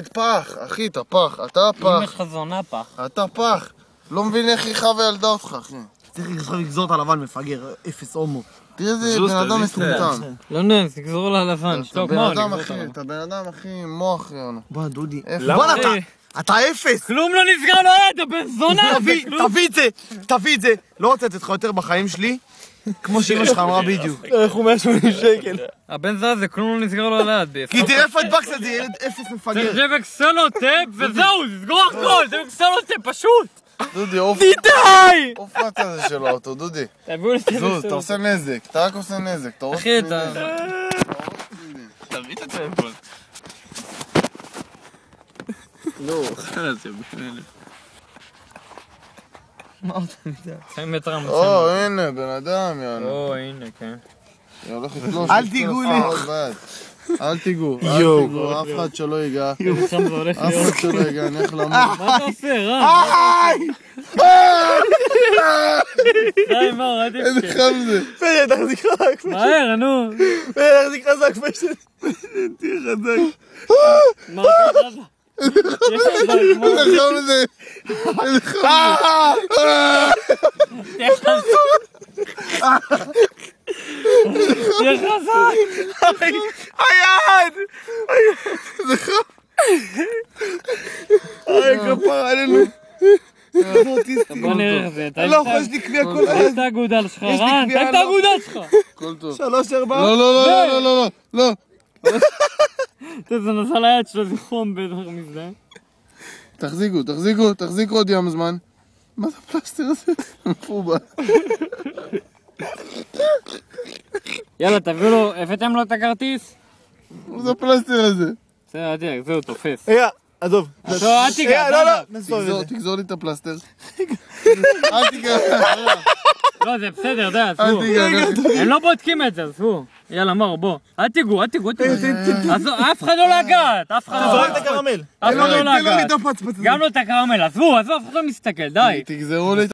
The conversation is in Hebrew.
פח, אחי, אתה פח, אתה פח. אם יש לך זונה פח. אתה פח. לא מבין איך היא חווה ילדה אותך, אחי. צריך לגזור את הלבן, מפגר, אפס הומו. תראה איזה בן אדם מסומטם. לא נס, תגזור לה לבן. טוב, מה? אתה בן אדם, אחי, מוח יונה. בוא, דודי. בוא נתה, אתה אפס! כלום לא נסגר לו יד, הבן זונה! תביא את זה! לא רוצה לתת לך יותר בחיים שלי, כמו שאמא שלך אמרה בדיוק. אנחנו 180 שקל. הבן זונה זה כלום לא נסגר לו ליד. כי תראה איפה הדבקת, זה ילד אפס מפגר. זה סלוטפ וזהו, תסגור הכל, זה סלוטפ פשוט! דודי, עוף די! מהצד הזה של האוטו, דודי. תביאו לי זוז, אתה עושה נזק, אתה רק עושה נזק. אחי, אתה... תביא את הטלפון. לא, חלאס, יא בן אלף. מה אתה יודע? 2 מטר המוצאים. או, הנה, בן אדם, יאללה. או, הנה, כן. היא הולכת לתלוש. אל תיגעו לי. אל תיגעו, אף אחד שלא ייגע. שם זה הולך אף להיות. אחד שלא ייגע, נלך למות. מה אתה עושה, רם? די, מאור, אל איזה תבכה. חם זה. פשט, תחזיק חזק. מהר, נו. תחזיק חזק, פשט. תהיה חזק. מה אתה עושה? איזה חם זה. איזה חם זה. תהיה חזק. תהיה חזק. היד! איזה חם. כפרה עלינו. בוא נראה איך זה. לא יכול, יש לי קביע כל תק את האגודל שלך, רן, תק את האגודל שלך. הכל טוב. 3, 4. לא, לא, לא, לא, לא, לא. זה נסע ליד שלו, זה חום בטח מזה. תחזיקו עוד ים זמן. מה זה הפלסטר הזה? מפובה. יאללה, תביאו לו, הבאתם לו את הכרטיס? מה זה הפלסטר הזה? בסדר, אל תדאג, זהו, תופס. רגע, עזוב. לא, אל תיגע, לא. תגזור לי את הפלסטר. אל תיגע. לא, זה בסדר, די, אל עזבו. תיגע. הם לא בודקים את זה, עזבו. יאללה, מאור, בוא. אל תיגעו. עזוב, אף אחד לא לגעת, אף אחד לא זורק את לגעת. הקרמל. אף אחד לא תן לו לגעת. לדפץ. גם לא את הקרמל, עזבו, אף אחד לא מסתכל, די. תגזרו לי את